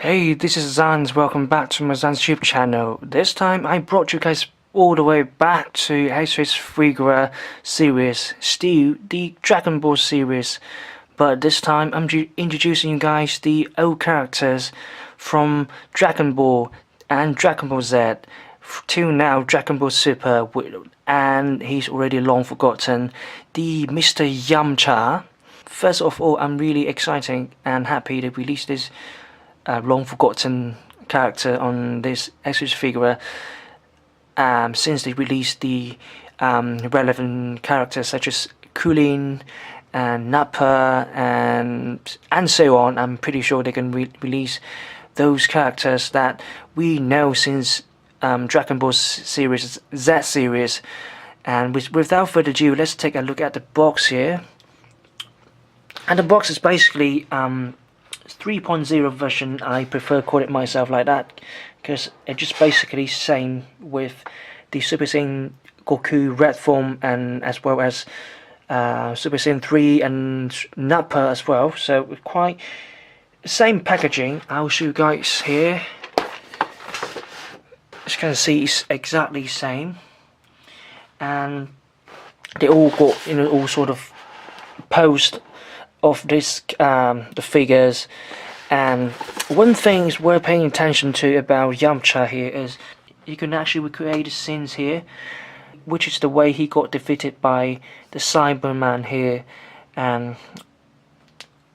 Hey, this is Zans. Welcome back to my Zanstube channel. This time I brought you guys all the way back to S.H.Figuarts series, still the Dragon Ball series. But this time I'm introducing you guys the old characters from Dragon Ball and Dragon Ball Z till now Dragon Ball Super, and he's already long forgotten, the Mr. Yamcha. First of all, I'm really excited and happy to release this long forgotten character on this S.H. Figure, since they released the relevant characters such as Kulin and Nappa and so on. I'm pretty sure they can release those characters that we know since Dragon Ball series, Z series. And without further ado, let's take a look at the box here. And the box is basically 3.0 version. I prefer call it myself like that because it's just basically same with the Super Saiyan Goku red form, and as well as Super Saiyan 3 and Nappa as well. So quite same packaging. I'll show you guys here. As you can see, it's exactly same, and they all got all sort of post of this the figures. And one thing is worth paying attention to about Yamcha here is you can actually recreate the scenes here, which is the way he got defeated by the Saibaman here. And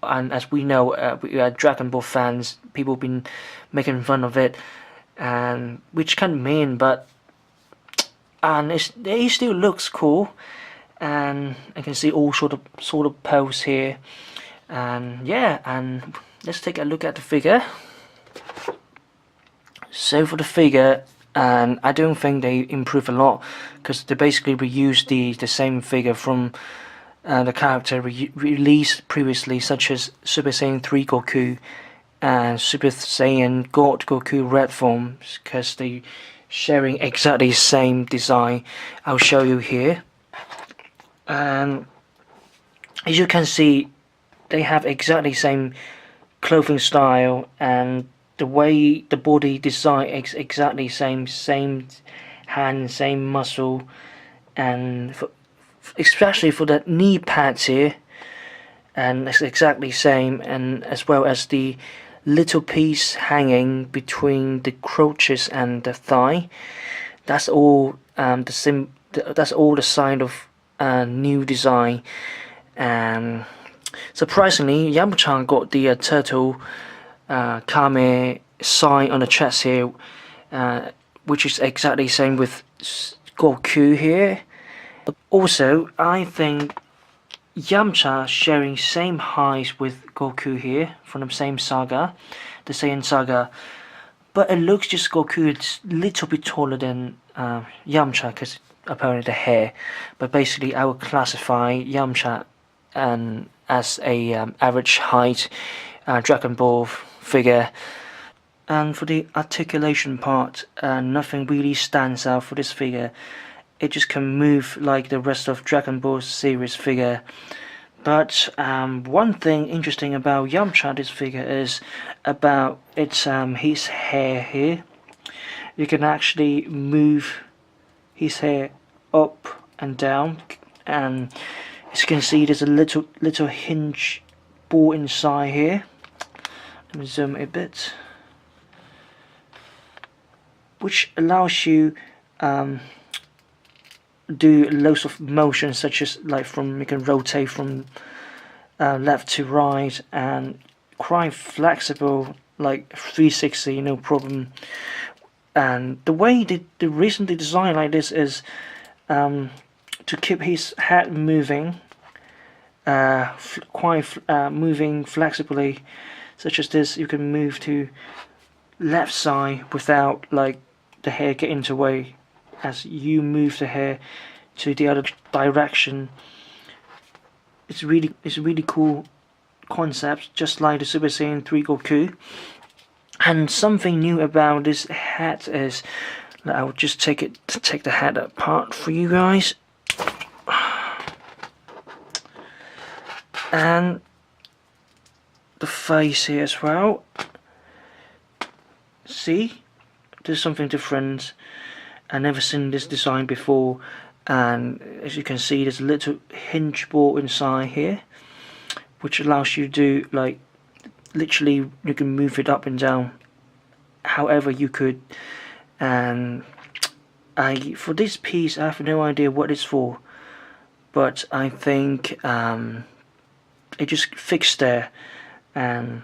as we know, we are Dragon Ball fans, people have been making fun of it, and which kind of mean, but it still looks cool. And I can see all sort of pose here, and yeah, and let's take a look at the figure. So for the figure, and I don't think they improve a lot because they basically reuse the same figure from the character released previously, such as Super Saiyan 3 Goku and Super Saiyan God Goku red forms, because they sharing exactly the same design. I'll show you here. And as you can see, they have exactly same clothing style, and the way the body design is exactly same hand, same muscle, and especially for the knee pads here, and it's exactly same, and as well as the little piece hanging between the crotches and the thigh. That's all that's all the sign of new design. And surprisingly, Yamcha got the turtle Kame sign on the chest here, which is exactly the same with Goku here. Also, I think Yamcha sharing same height with Goku here from the same saga, the Saiyan saga, but it looks just Goku is a little bit taller than Yamcha because apparently the hair. But basically, I would classify Yamcha as a average height Dragon Ball figure. And for the articulation part, nothing really stands out for this figure. It just can move like the rest of Dragon Ball series figure. But one thing interesting about Yamcha, this figure, is about his hair here. You can actually move his hair up and down, and as you can see, there's a little hinge ball inside here. Let me zoom a bit, which allows you do loads of motion, such as you can rotate from left to right, and quite flexible, like 360, no problem. And the way they recently designed like this is to keep his head moving, moving flexibly, such as this. You can move to left side without the hair getting in the way as you move the hair to the other direction. It's really cool concept, just like the Super Saiyan 3 Goku. And something new about this hat is, I'll just take the hat apart for you guys. And the face here as well. see, there's something different. I've never seen this design before, and as you can see, there's a little hinge bolt inside here, which allows you to do, like, literally you can move it up and down however you could. And for this piece, I have no idea what it's for, but I think it just fixed there, and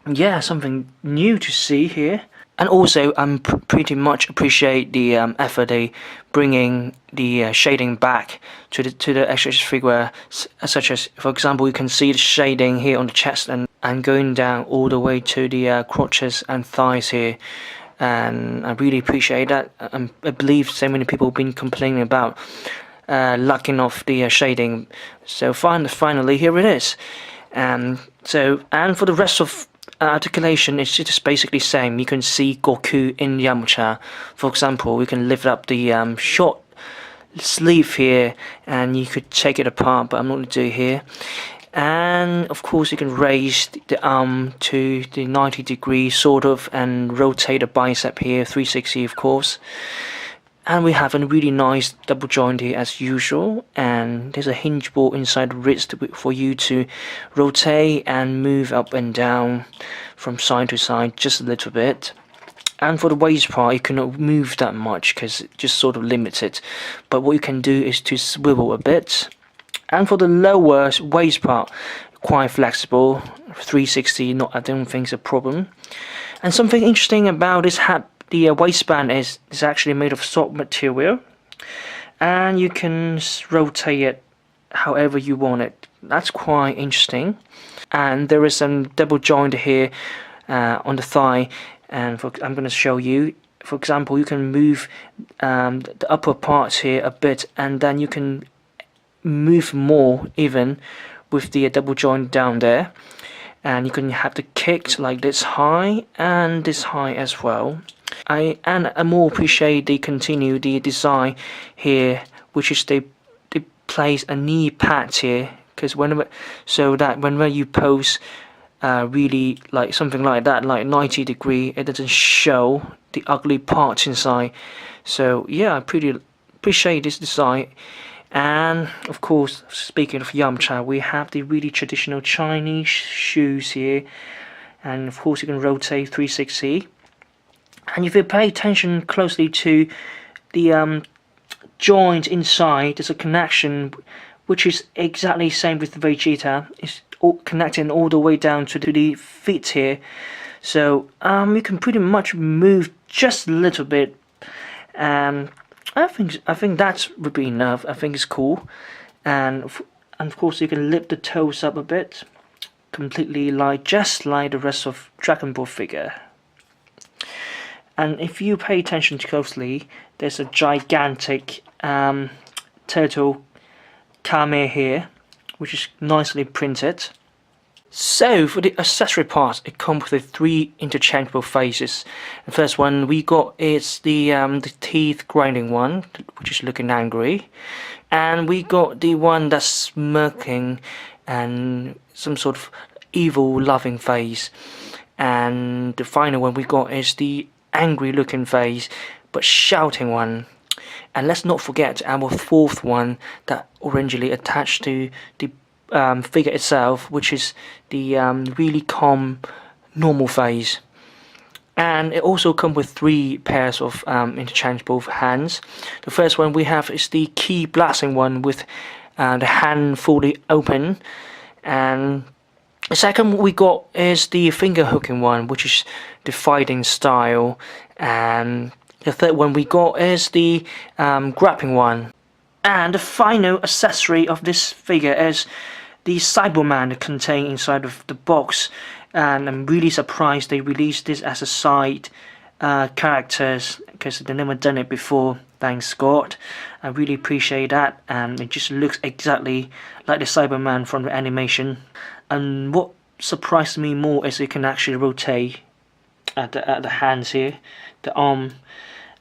yeah, something new to see here. And also, I'm pretty much appreciate the effort they bringing the shading back to the S.H. figure, such as, for example, you can see the shading here on the chest and going down all the way to the crotches and thighs here. And I really appreciate that. I believe so many people have been complaining about lacking of the shading. So finally, here it is. And for the rest of articulation, it's just basically the same. You can see Goku in Yamcha. For example, we can lift up the short sleeve here, and you could take it apart, but I'm not going to do it here. And of course, you can raise the arm to the 90 degree sort of, and rotate the bicep here, 360 of course. And we have a really nice double joint here as usual, and there's a hinge bolt inside the wrist for you to rotate and move up and down from side to side just a little bit. And for the waist part, you cannot move that much because it just sort of limits it, but what you can do is to swivel a bit. And for the lower waist part, quite flexible, 360, I don't think it's a problem. And something interesting about this hat, the waistband is actually made of soft material, and you can rotate it however you want it. That's quite interesting. And there is some double joint here on the thigh, and I'm going to show you. For example, you can move the upper parts here a bit, and then you can move more even with the double joint down there, and you can have the kick like this high and this high as well. I more appreciate they continue the design here, which is they place a knee pad here, because whenever you pose really like something like that, like 90 degree, it doesn't show the ugly parts inside. So yeah, I pretty appreciate this design. And of course, speaking of Yamcha, we have the really traditional Chinese shoes here, and of course you can rotate 360. And if you pay attention closely to the joint inside, there's a connection which is exactly the same with the Vegeta. It's all connecting all the way down to the feet here. So you can pretty much move just a little bit. I think that would be enough. I think it's cool, and of course you can lift the toes up a bit, completely just like the rest of Dragon Ball figure. And if you pay attention closely, there's a gigantic turtle Kame here, which is nicely printed. So for the accessory parts, it comes with 3 interchangeable phases. The first one we got is the teeth grinding one, which is looking angry, and we got the one that's smirking and some sort of evil loving face. And the final one we got is the angry looking face but shouting one. And let's not forget our 4th one that orangely attached to the figure itself, which is the really calm normal face. And it also comes with 3 pairs of interchangeable hands. The first one we have is the key blasting one with the hand fully open, and the second we got is the finger hooking one, which is the fighting style, and the third one we got is the grappling one. And the final accessory of this figure is the Saibaman contained inside of the box, and I'm really surprised they released this as a side characters, because they've never done it before. Thanks God, I really appreciate that, and it just looks exactly like the Saibaman from the animation. And what surprised me more is it can actually rotate at the hands here, the arm,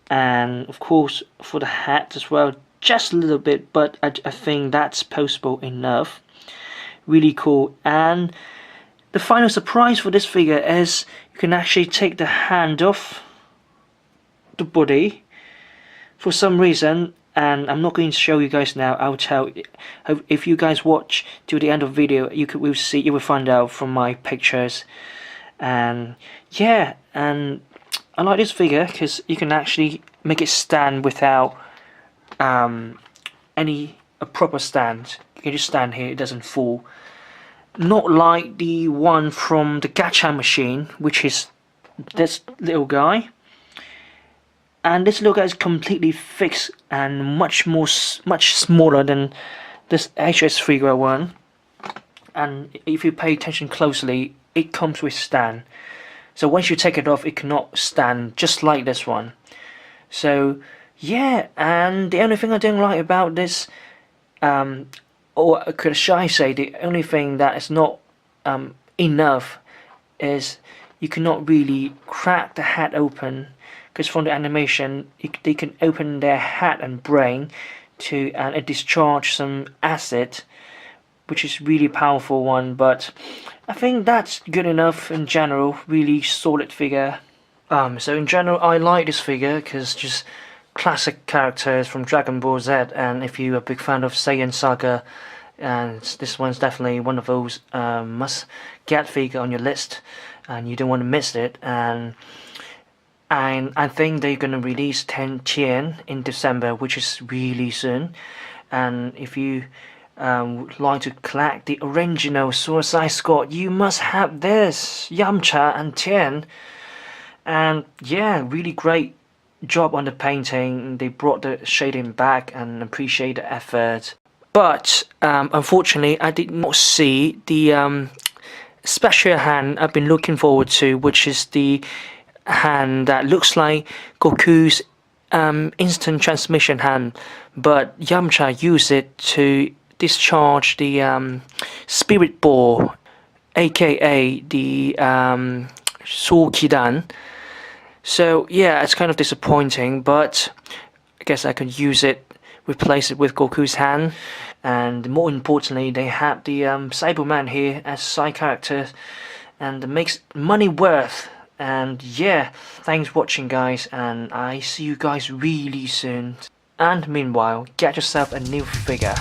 and of course for the hat as well, just a little bit, but I think that's possible enough. Really cool. And the final surprise for this figure is you can actually take the hand off the body for some reason, and I'm not going to show you guys now. I'll tell if you guys watch to the end of the video, you will find out from my pictures. And yeah, and I like this figure because you can actually make it stand without a proper stand. You can just stand here, it doesn't fall. Not like the one from the gacha machine, which is this little guy. And this little guy is completely fixed and much smaller than this S.H.Figuarts one. And if you pay attention closely, it comes with stand. So once you take it off, it cannot stand, just like this one. So yeah, and the only thing I don't like about this, or should I say, the only thing that is not enough is you cannot really crack the head open. Because from the animation, they can open their head and brain to and discharge some acid, which is really powerful one. But I think that's good enough in general. Really solid figure. So in general, I like this figure because just classic characters from Dragon Ball Z. And if you're a big fan of Saiyan Saga, and this one's definitely one of those must-get figure on your list, and you don't want to miss it. And I think they're gonna release 10 Tien in December, which is really soon. And if you would like to collect the original Suicide Squad, you must have this Yamcha and Tien. And yeah, really great job on the painting. They brought the shading back and appreciate the effort. But unfortunately, I did not see the special hand I've been looking forward to, which is the hand that looks like Goku's instant transmission hand, but Yamcha used it to discharge the spirit ball, aka the Soul-Kidan. So yeah, it's kind of disappointing, but I guess I could use it, replace it with Goku's hand. And more importantly, they have the Saibaman here as side character, and it makes money worth. And yeah, thanks for watching guys, and I see you guys really soon. And meanwhile, get yourself a new figure.